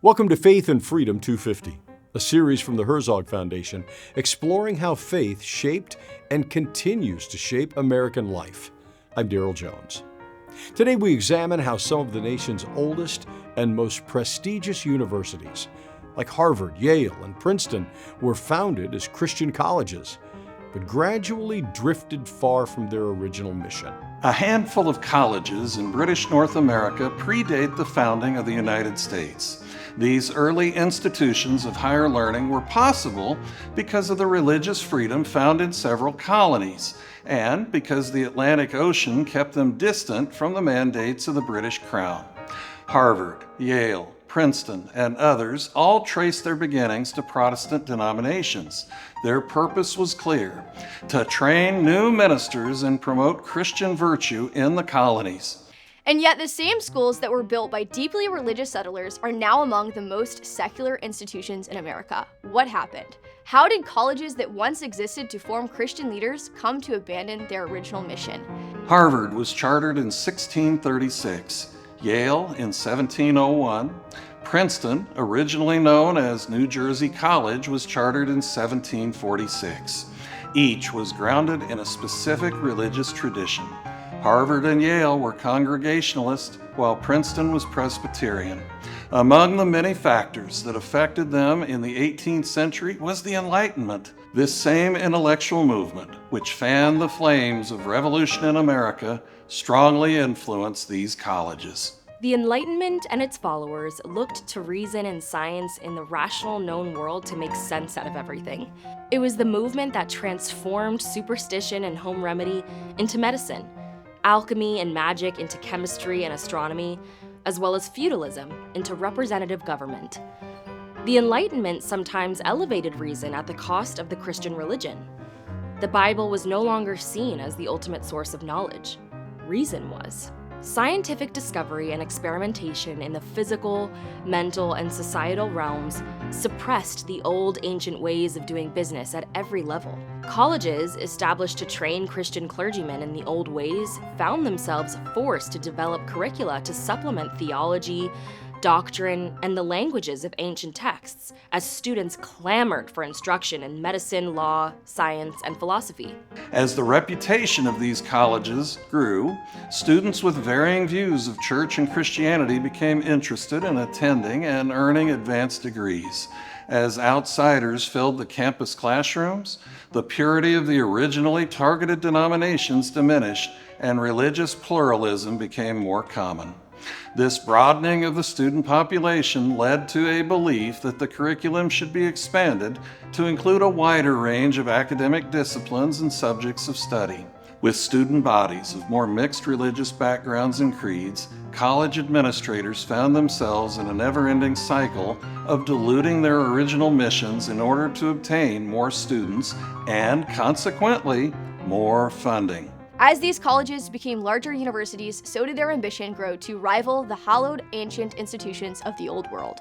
Welcome to Faith and Freedom 250, a series from the Herzog Foundation exploring how faith shaped and continues to shape American life. I'm Daryl Jones. Today we examine how some of the nation's oldest and most prestigious universities, like Harvard, Yale, and Princeton, were founded as Christian colleges, but gradually drifted far from their original mission. A handful of colleges in British North America predate the founding of the United States. These early institutions of higher learning were possible because of the religious freedom found in several colonies, and because the Atlantic Ocean kept them distant from the mandates of the British Crown. Harvard, Yale, Princeton, and others all traced their beginnings to Protestant denominations. Their purpose was clear: to train new ministers and promote Christian virtue in the colonies. And yet the same schools that were built by deeply religious settlers are now among the most secular institutions in America. What happened? How did colleges that once existed to form Christian leaders come to abandon their original mission? Harvard was chartered in 1636, Yale in 1701, Princeton, originally known as New Jersey College, was chartered in 1746. Each was grounded in a specific religious tradition. Harvard and Yale were Congregationalist, while Princeton was Presbyterian. Among the many factors that affected them in the 18th century was the Enlightenment. This same intellectual movement, which fanned the flames of revolution in America, strongly influenced these colleges. The Enlightenment and its followers looked to reason and science in the rational known world to make sense out of everything. It was the movement that transformed superstition and home remedy into medicine, alchemy and magic into chemistry and astronomy, as well as feudalism into representative government. The Enlightenment sometimes elevated reason at the cost of the Christian religion. The Bible was no longer seen as the ultimate source of knowledge. Reason was. Scientific discovery and experimentation in the physical, mental, and societal realms suppressed the old ancient ways of doing business at every level. Colleges, established to train Christian clergymen in the old ways, found themselves forced to develop curricula to supplement theology, doctrine, and the languages of ancient texts, as students clamored for instruction in medicine, law, science, and philosophy. As the reputation of these colleges grew, students with varying views of church and Christianity became interested in attending and earning advanced degrees. As outsiders filled the campus classrooms, the purity of the originally targeted denominations diminished, and religious pluralism became more common. This broadening of the student population led to a belief that the curriculum should be expanded to include a wider range of academic disciplines and subjects of study. With student bodies of more mixed religious backgrounds and creeds, college administrators found themselves in a never-ending cycle of diluting their original missions in order to obtain more students and, consequently, more funding. As these colleges became larger universities, so did their ambition grow to rival the hallowed ancient institutions of the old world.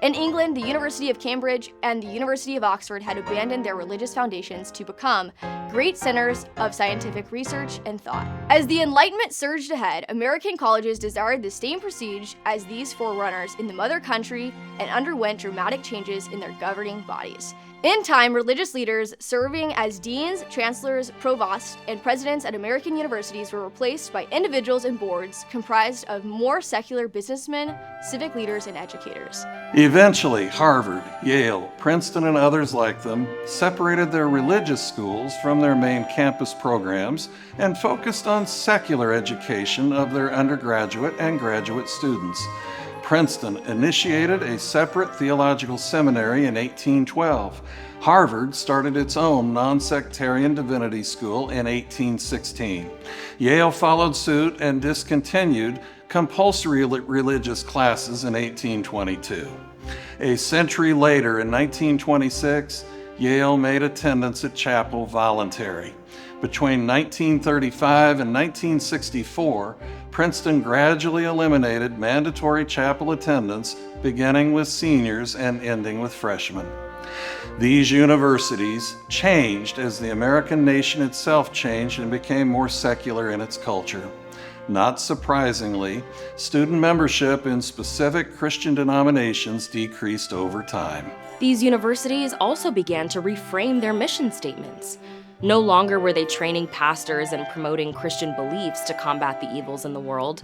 In England, the University of Cambridge and the University of Oxford had abandoned their religious foundations to become great centers of scientific research and thought. As the Enlightenment surged ahead, American colleges desired the same prestige as these forerunners in the mother country and underwent dramatic changes in their governing bodies. In time, religious leaders serving as deans, chancellors, provosts, and presidents at American universities were replaced by individuals and boards comprised of more secular businessmen, civic leaders, and educators. Eventually, Harvard, Yale, Princeton, and others like them separated their religious schools from their main campus programs and focused on secular education of their undergraduate and graduate students. Princeton initiated a separate theological seminary in 1812. Harvard started its own non-sectarian divinity school in 1816. Yale followed suit and discontinued compulsory religious classes in 1822. A century later, in 1926, Yale made attendance at chapel voluntary. Between 1935 and 1964, Princeton gradually eliminated mandatory chapel attendance, beginning with seniors and ending with freshmen. These universities changed as the American nation itself changed and became more secular in its culture. Not surprisingly, student membership in specific Christian denominations decreased over time. These universities also began to reframe their mission statements. No longer were they training pastors and promoting Christian beliefs to combat the evils in the world.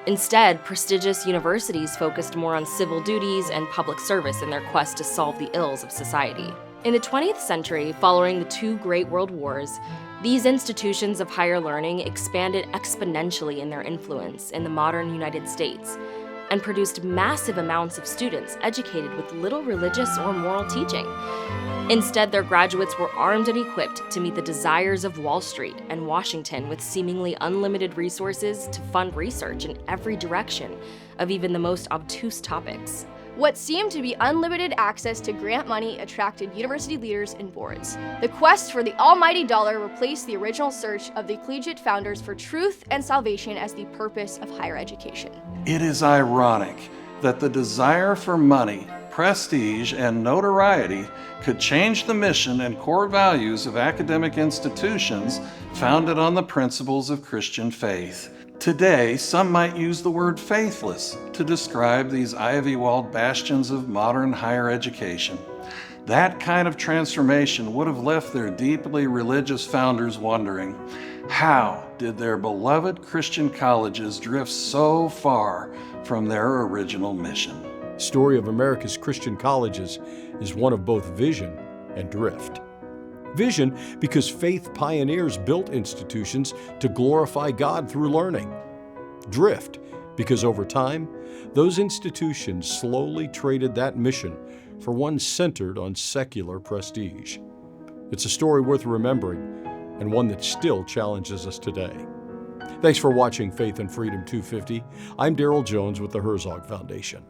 Instead, prestigious universities focused more on civil duties and public service in their quest to solve the ills of society. In the 20th century, following the two Great World Wars, these institutions of higher learning expanded exponentially in their influence in the modern United States and produced massive amounts of students educated with little religious or moral teaching. Instead, their graduates were armed and equipped to meet the desires of Wall Street and Washington with seemingly unlimited resources to fund research in every direction of even the most obtuse topics. What seemed to be unlimited access to grant money attracted university leaders and boards. The quest for the almighty dollar replaced the original search of the collegiate founders for truth and salvation as the purpose of higher education. It is ironic that the desire for money, prestige, and notoriety could change the mission and core values of academic institutions founded on the principles of Christian faith. Today, some might use the word faithless to describe these ivy-walled bastions of modern higher education. That kind of transformation would have left their deeply religious founders wondering, how did their beloved Christian colleges drift so far from their original mission? The story of America's Christian colleges is one of both vision and drift. Vision because faith pioneers built institutions to glorify God through learning. Drift because over time, those institutions slowly traded that mission for one centered on secular prestige. It's a story worth remembering and one that still challenges us today. Thanks for watching Faith and Freedom 250. I'm Darrell Jones with the Herzog Foundation.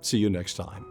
See you next time.